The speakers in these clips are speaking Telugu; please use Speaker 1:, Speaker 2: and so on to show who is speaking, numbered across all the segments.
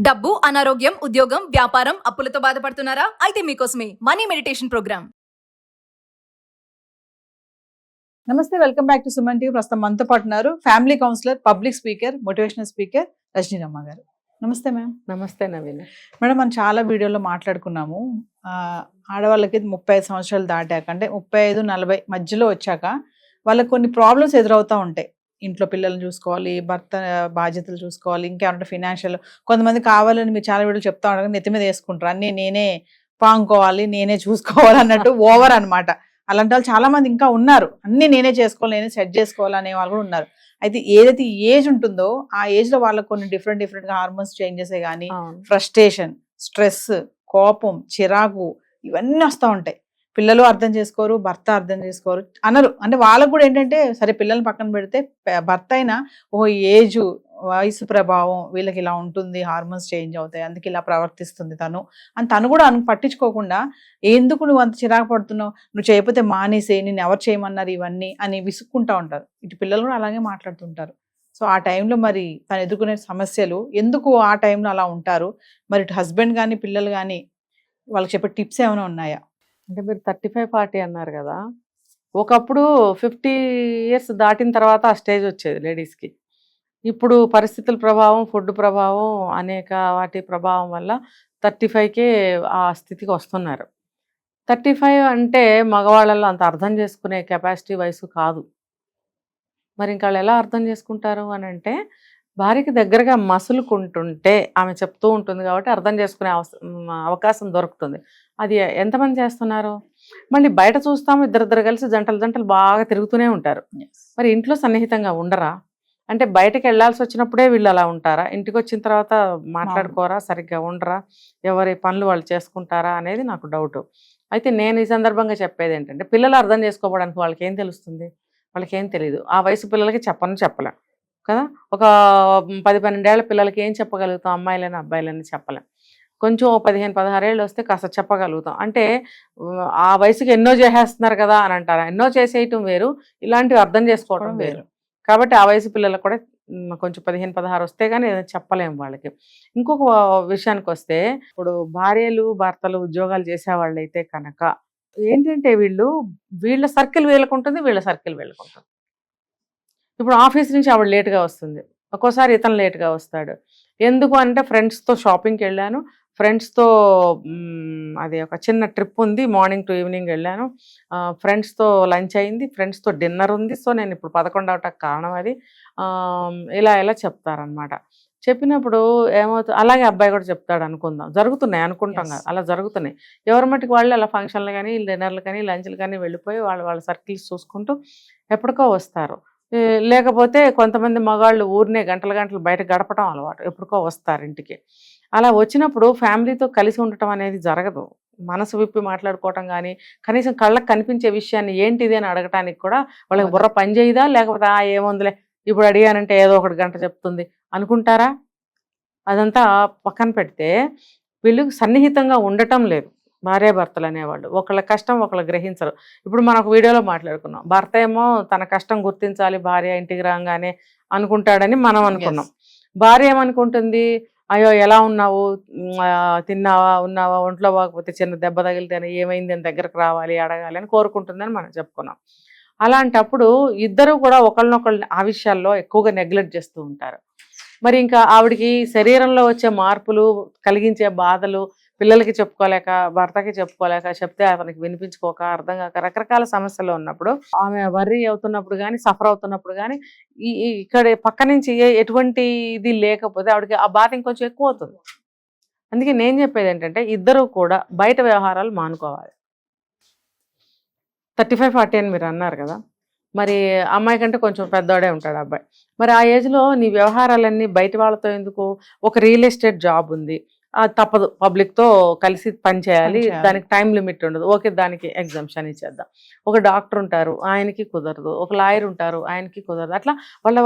Speaker 1: డబ్బు, అనారోగ్యం, ఉద్యోగం, వ్యాపారం, అప్పులతో బాధపడుతున్నారా? అయితే మీకోసమే మనీ మెడిటేషన్ ప్రోగ్రామ్.
Speaker 2: నమస్తే, welcome back to Suman TV. ప్రస్తుతం మనతో పాటు ఉన్నారు family counsellor, public speaker, motivational speaker Rajaniramma garu. నమస్తే మ్యామ్.
Speaker 3: నమస్తే నవీన్.
Speaker 2: మేడం, మనం చాలా వీడియోలో మాట్లాడుకున్నాము. ఆడవాళ్ళకి 35 సంవత్సరాలు దాటాక, అంటే 35-40 మధ్యలో వచ్చాక వాళ్ళకి కొన్ని ప్రాబ్లమ్స్ ఎదురవుతూ ఉంటాయి. ఇంట్లో పిల్లల్ని చూసుకోవాలి, భర్త బాధ్యతలు చూసుకోవాలి, ఇంకేమంటే ఫినాన్షియల్. కొంతమంది కావాలని మీరు చాలా వీడియోలు చెప్తా ఉంటారు, నెత్తి మీద వేసుకుంటారు, అన్నీ నేనే పాంకోవాలి, నేనే చూసుకోవాలి అన్నట్టు ఓవర్ అనమాట. అలాంటి వాళ్ళు చాలా మంది ఇంకా ఉన్నారు. అన్ని నేనే చేసుకోవాలి, నేనే సెట్ చేసుకోవాలి అనే వాళ్ళు కూడా ఉన్నారు. అయితే ఏదైతే ఏజ్ ఉంటుందో ఆ ఏజ్ లో వాళ్ళకి కొన్ని డిఫరెంట్ గా హార్మోన్స్ చేంజెస్ కానీ, ఫ్రస్ట్రేషన్, స్ట్రెస్, కోపం, చిరాకు ఇవన్నీ వస్తూ ఉంటాయి. పిల్లలు అర్థం చేసుకోరు, భర్త అర్థం చేసుకోరు అనరు. అంటే వాళ్ళకు కూడా ఏంటంటే, సరే పిల్లల్ని పక్కన పెడితే భర్త అయినా ఓ ఏజ్, వయసు ప్రభావం వీళ్ళకి ఇలా ఉంటుంది, హార్మోన్స్ చేంజ్ అవుతాయి, అందుకే ఇలా ప్రవర్తిస్తుంది తను అని తను కూడా పట్టించుకోకుండా, ఎందుకు నువ్వు అంత చిరాకు పడుతున్నావు, నువ్వు చేయకపోతే మానేసే, నేను ఎవరు చేయమన్నారు ఇవన్నీ అని విసుక్కుంటూ ఉంటారు. ఇటు పిల్లలు కూడా అలాగే మాట్లాడుతుంటారు. సో ఆ టైంలో మరి తను ఎదుర్కొనే సమస్యలు ఎందుకు ఆ టైంలో అలా ఉంటారు, మరి ఇటు హస్బెండ్ కానీ పిల్లలు కానీ వాళ్ళకి చెప్పే టిప్స్ ఏమైనా ఉన్నాయా?
Speaker 3: అంటే మీరు 35-40 అన్నారు కదా. ఒకప్పుడు 50 ఇయర్స్ దాటిన తర్వాత ఆ స్టేజ్ వచ్చేది లేడీస్కి. ఇప్పుడు పరిస్థితుల ప్రభావం, ఫుడ్ ప్రభావం, అనేక వాటి ప్రభావం వల్ల 35కే ఆ స్థితికి వస్తున్నారు. 35 అంటే మగవాళ్ళలో అంత అర్థం చేసుకునే కెపాసిటీ వయసు కాదు. మరి ఇంకా వాళ్ళు ఎలా అర్థం చేసుకుంటారు అని అంటే, భార్యకి దగ్గరగా మసులుకుంటుంటే ఆమె చెప్తూ ఉంటుంది కాబట్టి అర్థం చేసుకునే అవకాశం దొరుకుతుంది. అది ఎంతమంది చేస్తున్నారు? మళ్ళీ బయట చూస్తాము, ఇద్దరిద్దరు కలిసి జంటలు బాగా తిరుగుతూనే ఉంటారు. మరి ఇంట్లో సన్నిహితంగా ఉండరా? అంటే బయటకు వెళ్ళాల్సి వచ్చినప్పుడే వీళ్ళు అలా ఉంటారా? ఇంటికి వచ్చిన తర్వాత మాట్లాడుకోరా, సరిగ్గా ఉండరా, ఎవరి పనులు వాళ్ళు చేసుకుంటారా అనేది నాకు డౌట్. అయితే నేను ఈ సందర్భంగా చెప్పేది ఏంటంటే, పిల్లలు అర్థం చేసుకోవడానికి వాళ్ళకి ఏం తెలుస్తుంది? వాళ్ళకి ఏం తెలియదు. ఆ వయసు పిల్లలకి చెప్పలేం కదా. ఒక 10-12 ఏళ్ల పిల్లలకి ఏం చెప్పగలుగుతాం? అమ్మాయిలని అబ్బాయిలని చెప్పలేం. కొంచెం 15-16 ఏళ్ళు వస్తే కాస్త చెప్పగలుగుతాం. అంటే ఆ వయసుకి ఎన్నో చేసేస్తున్నారు కదా అని అంటారా? ఎన్నో చేసేయటం వేరు, ఇలాంటివి అర్థం చేసుకోవడం వేరు. కాబట్టి ఆ వయసు పిల్లలకు కూడా కొంచెం 15-16 వస్తే కానీ ఏదైనా చెప్పలేము వాళ్ళకి. ఇంకొక విషయానికి వస్తే, ఇప్పుడు భార్యలు భర్తలు ఉద్యోగాలు చేసేవాళ్ళు అయితే కనుక ఏంటంటే, వీళ్ళ సర్కిల్ వీళ్ళకుంటుంది, వీళ్ళ సర్కిల్ వీళ్ళకుంటుంది. ఇప్పుడు ఆఫీస్ నుంచి ఆవిడ లేట్గా వస్తుంది, ఒక్కోసారి ఇతను లేట్గా వస్తాడు. ఎందుకు అంటే, ఫ్రెండ్స్తో షాపింగ్కి వెళ్ళాను, ఫ్రెండ్స్తో అది ఒక చిన్న ట్రిప్ ఉంది, మార్నింగ్ టు ఈవినింగ్ వెళ్ళాను, ఫ్రెండ్స్తో లంచ్ అయింది, ఫ్రెండ్స్తో డిన్నర్ ఉంది, సో నేను ఇప్పుడు 11 అవటానికి కారణం అది, ఇలా చెప్తారనమాట. చెప్పినప్పుడు ఏమవుతుంది, అలాగే అబ్బాయి కూడా చెప్తాడు అనుకుందాం, జరుగుతున్నాయి అనుకుంటాం కదా, అలా జరుగుతున్నాయి. ఎవరి మట్టుకు వాళ్ళు అలా ఫంక్షన్లు కానీ, డిన్నర్లు కానీ, లంచ్లు కానీ వెళ్ళిపోయి వాళ్ళ సర్కిల్స్ చూసుకుంటూ ఎప్పటికో వస్తారు. లేకపోతే కొంతమంది మగాళ్ళు ఊరినే గంటలు బయట గడపడం అలవాటు, ఎప్పటికో వస్తారు ఇంటికి. అలా వచ్చినప్పుడు ఫ్యామిలీతో కలిసి ఉండటం అనేది జరగదు. మనసు విప్పి మాట్లాడుకోవటం కానీ, కనీసం కళ్ళకు కనిపించే విషయాన్ని ఏంటిది అని అడగటానికి కూడా వాళ్ళకి బుర్ర పని చేయదా? లేకపోతే ఏముందిలే ఇప్పుడు అడిగానంటే ఏదో ఒకటి గంట చెప్తుంది అనుకుంటారా? అదంతా పక్కన పెడితే వీళ్ళు సన్నిహితంగా ఉండటం లేదు భార్యాభర్తలు అనేవాళ్ళు. ఒకళ్ళ కష్టం ఒకళ్ళు గ్రహించరు. ఇప్పుడు మనం ఒక వీడియోలో మాట్లాడుకున్నాం, భర్త ఏమో తన కష్టం గుర్తించాలి భార్య ఇంటికి రాగానే అనుకుంటాడని మనం అనుకున్నాం. భార్య ఏమనుకుంటుంది, అయ్యో ఎలా ఉన్నావు, తిన్నావా, ఉన్నావా, ఒంట్లో బాగపోతే చిన్న దెబ్బ తగిలితేనే ఏమైంది అని దగ్గరకు రావాలి, అడగాలి అని కోరుకుంటుందని మనం చెప్పుకున్నాం. అలాంటప్పుడు ఇద్దరు కూడా ఒకళ్ళనొకళ్ళు ఆ విషయాల్లో ఎక్కువగా నెగ్లెక్ట్ చేస్తూ ఉంటారు. మరి ఇంకా ఆవిడికి శరీరంలో వచ్చే మార్పులు, కలిగించే బాధలు, పిల్లలకి చెప్పుకోలేక, భర్తకి చెప్పుకోలేక, చెప్తే అతనికి వినిపించుకోక, అర్థం కాక, రకరకాల సమస్యలు ఉన్నప్పుడు, ఆమె వర్రీ అవుతున్నప్పుడు కానీ, సఫర్ అవుతున్నప్పుడు కానీ, ఇక్కడ పక్క నుంచి ఎటువంటి ఇది లేకపోతే ఆవిడకి ఆ బాధ ఇంకొంచెం ఎక్కువ అవుతుంది. అందుకే నేను చెప్పేది ఏంటంటే, ఇద్దరు కూడా బయట వ్యవహారాలు మానుకోవాలి. 35-40 అని మీరు అన్నారు కదా, మరి అమ్మాయి కంటే కొంచెం పెద్దవాడే ఉంటాడు అబ్బాయి. మరి ఆ ఏజ్లో నీ వ్యవహారాలన్నీ బయట వాళ్ళతో ఎందుకు? ఒక రియల్ ఎస్టేట్ జాబ్ ఉంది, తప్పదు, పబ్లిక్తో కలిసి పని చేయాలి, దానికి టైం లిమిట్ ఉండదు, ఓకే దానికి ఎగ్జామ్షన్ ఇచ్చేద్దాం. ఒక డాక్టర్ ఉంటారు, ఆయనకి కుదరదు, ఒక లాయర్ ఉంటారు, ఆయనకి కుదరదు. అట్లా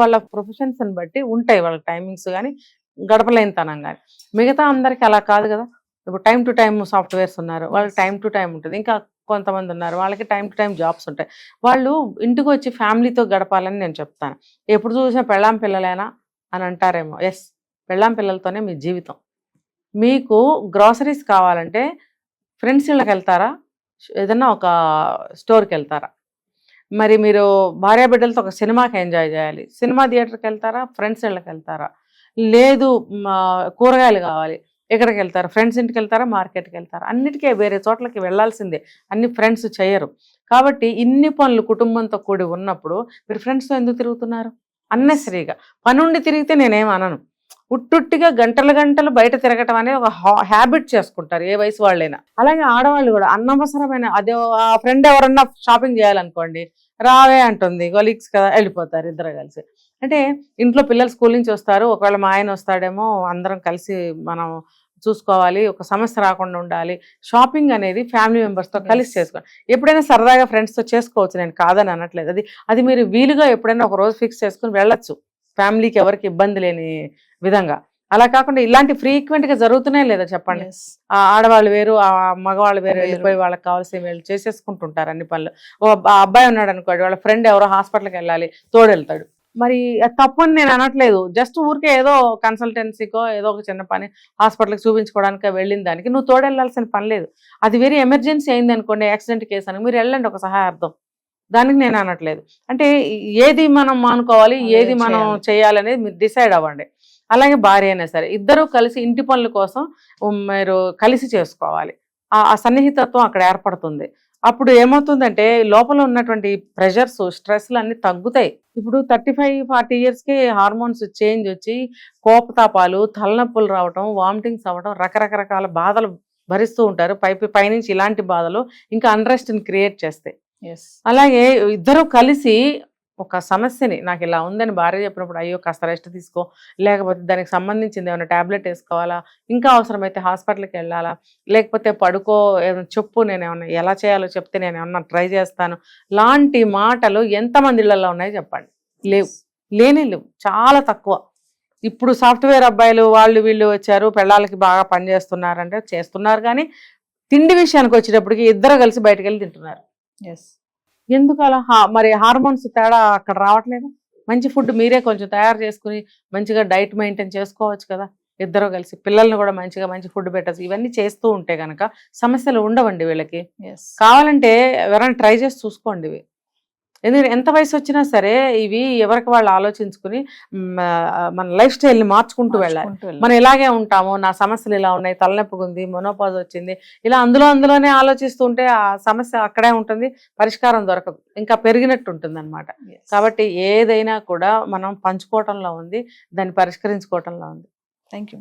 Speaker 3: వాళ్ళ ప్రొఫెషన్స్ని బట్టి ఉంటాయి వాళ్ళ టైమింగ్స్ కానీ, గడపలేనితనం కానీ. మిగతా అందరికీ అలా కాదు కదా. ఇప్పుడు టైం టు టైం సాఫ్ట్వేర్స్ ఉన్నారు, వాళ్ళకి టైం టు టైం ఉంటుంది. ఇంకా కొంతమంది ఉన్నారు, వాళ్ళకి టైం టు టైం జాబ్స్ ఉంటాయి. వాళ్ళు ఇంటికి వచ్చి ఫ్యామిలీతో గడపాలని నేను చెప్తాను. ఎప్పుడు చూసినా పెళ్ళాం పిల్లలేనా అని అంటారేమో. ఎస్, పెళ్ళాం పిల్లలతోనే మీ జీవితం. మీకు గ్రాసరీస్ కావాలంటే ఫ్రెండ్స్ ఇళ్ళకి వెళ్తారా, ఏదన్నా ఒక స్టోర్కి వెళ్తారా? మరి మీరు భార్యాబిడ్డలతో ఒక సినిమాకి ఎంజాయ్ చేయాలి, సినిమా థియేటర్కి వెళ్తారా, ఫ్రెండ్స్ ఇళ్ళకి వెళ్తారా? లేదు కూరగాయలు కావాలి, ఎక్కడికి వెళ్తారు? ఫ్రెండ్స్ ఇంటికి వెళ్తారా, మార్కెట్కి వెళ్తారా? అన్నిటికీ వేరే చోట్లకి వెళ్ళాల్సిందే, అన్ని ఫ్రెండ్స్ చేయరు. కాబట్టి ఇన్ని పనులు కుటుంబంతో కూడి ఉన్నప్పుడు మీరు ఫ్రెండ్స్తో ఎందుకు తిరుగుతున్నారు? అన్నెసరీగా పనుండి తిరిగితే నేనేం అనను. ఉట్టుట్టిగా గంటలు గంటలు బయట తిరగటం అనేది ఒక హ్యాబిట్ చేసుకుంటారు ఏ వయసు వాళ్ళైనా. అలాగే ఆడవాళ్ళు కూడా అనవసరమైన అదే ఆ ఫ్రెండ్ ఎవరన్నా షాపింగ్ చేయాలనుకోండి, రావే అంటుంది, కొలీగ్స్ కదా, వెళ్ళిపోతారు ఇద్దరు కలిసి. అంటే ఇంట్లో పిల్లలు స్కూల్ నుంచి వస్తారు, ఒకవేళ మా ఆయన వస్తాడేమో, అందరం కలిసి మనం చూసుకోవాలి, ఒక సమస్య రాకుండా ఉండాలి. షాపింగ్ అనేది ఫ్యామిలీ మెంబర్స్తో కలిసి చేసుకోవాలి. ఎప్పుడైనా సరదాగా ఫ్రెండ్స్తో చేసుకోవచ్చు, నేను కాదని అనట్లేదు. అది మీరు వీలుగా ఎప్పుడైనా ఒక రోజు ఫిక్స్ చేసుకుని వెళ్ళొచ్చు, ఫ్యామిలీకి ఎవరికి ఇబ్బంది లేని విధంగా. అలా కాకుండా ఇలాంటి ఫ్రీక్వెంట్గా జరుగుతున్నాయి లేదా చెప్పండి? ఆడవాళ్ళు వేరు, ఆ మగవాళ్ళు వేరు, వెళ్ళిపోయి వాళ్ళకి కావాల్సిన వీళ్ళు చేసేసుకుంటుంటారు అన్ని పనులు. ఆ అబ్బాయి ఉన్నాడు అనుకోండి, వాళ్ళ ఫ్రెండ్ ఎవరో హాస్పిటల్కి వెళ్ళాలి, తోడెళ్తాడు. మరి తప్పు అని నేను అనట్లేదు, జస్ట్ ఊరికే ఏదో కన్సల్టెన్సీకో ఏదో ఒక చిన్న పని హాస్పిటల్కి చూపించుకోవడానికి వెళ్ళిన దానికి నువ్వు తోడెళ్ళాల్సిన పని లేదు. అది వెరీ ఎమర్జెన్సీ అయింది అనుకోండి, యాక్సిడెంట్ కేసు అని, మీరు వెళ్ళండి ఒక సహాయార్థం, దానికి నేను అనట్లేదు. అంటే ఏది మనం మానుకోవాలి, ఏది మనం చేయాలనేది మీరు డిసైడ్ అవ్వండి. అలాగే భార్య అయినా సరే ఇద్దరూ కలిసి ఇంటి పనుల కోసం మీరు కలిసి చేసుకోవాలి. ఆ సన్నిహితత్వం అక్కడ ఏర్పడుతుంది. అప్పుడు ఏమవుతుందంటే లోపల ఉన్నటువంటి ప్రెషర్స్, స్ట్రెస్లు అన్ని తగ్గుతాయి. ఇప్పుడు 35-40 ఇయర్స్కి హార్మోన్స్ చేంజ్ వచ్చి కోపతాపాలు, తలనొప్పులు రావటం, వామిటింగ్స్ అవ్వడం, రకరకాల బాధలు భరిస్తూ ఉంటారు. పైనుంచి ఇలాంటి బాధలు ఇంకా అన్రెస్ట్ని క్రియేట్ చేస్తాయి. అలాగే ఇద్దరు కలిసి ఒక సమస్యని, నాకు ఇలా ఉందని భార్య చెప్పినప్పుడు, అయ్యో కాస్త రెస్ట్ తీసుకో, లేకపోతే దానికి సంబంధించింది ఏమైనా ట్యాబ్లెట్ వేసుకోవాలా, ఇంకా అవసరమైతే హాస్పిటల్కి వెళ్ళాలా, లేకపోతే పడుకో, ఏమైనా చెప్పు, నేను ఏమన్నా ఎలా చేయాలో చెప్తే నేను ఏమన్నా ట్రై చేస్తాను, లాంటి మాటలు ఎంతమంది ఇళ్లలో ఉన్నాయో చెప్పండి? లేవు, లేవు, చాలా తక్కువ. ఇప్పుడు సాఫ్ట్వేర్ అబ్బాయిలు వాళ్ళు వీళ్ళు వచ్చారు, పెళ్ళాలకి బాగా పనిచేస్తున్నారంటే చేస్తున్నారు, కానీ తిండి విషయానికి వచ్చేటప్పటికి ఇద్దరు కలిసి బయటకు వెళ్ళి తింటున్నారు. ఎందుకు అలా? మరి హార్మోన్స్ తేడా అక్కడ రావట్లేదు? మంచి ఫుడ్ మీరే కొంచెం తయారు చేసుకుని మంచిగా డైట్ మెయింటైన్ చేసుకోవచ్చు కదా, ఇద్దరు కలిసి. పిల్లల్ని కూడా మంచి ఫుడ్ పెట్టచ్చు. ఇవన్నీ చేస్తూ ఉంటే కనుక సమస్యలు ఉండవండి వీళ్ళకి. కావాలంటే ఎవరైనా ట్రై చేసి చూసుకోండి ఇవి. ఎందుకంటే ఎంత వయసు వచ్చినా సరే ఇవి ఎవరికి వాళ్ళు ఆలోచించుకుని మన లైఫ్ స్టైల్ని మార్చుకుంటూ వెళ్ళాలి. మనం ఇలాగే ఉంటాము, నా సమస్యలు ఇలా ఉన్నాయి, తలనొప్పి ఉంది, మొనోపాజ్ వచ్చింది, ఇలా అందులోనే ఆలోచిస్తూ ఉంటే ఆ సమస్య అక్కడే ఉంటుంది, పరిష్కారం దొరకదు, ఇంకా పెరిగినట్టు ఉంటుంది అనమాట. కాబట్టి ఏదైనా కూడా మనం పంచుకోవటంలో ఉంది, దాన్ని పరిష్కరించుకోవటంలో ఉంది.
Speaker 2: Thank you.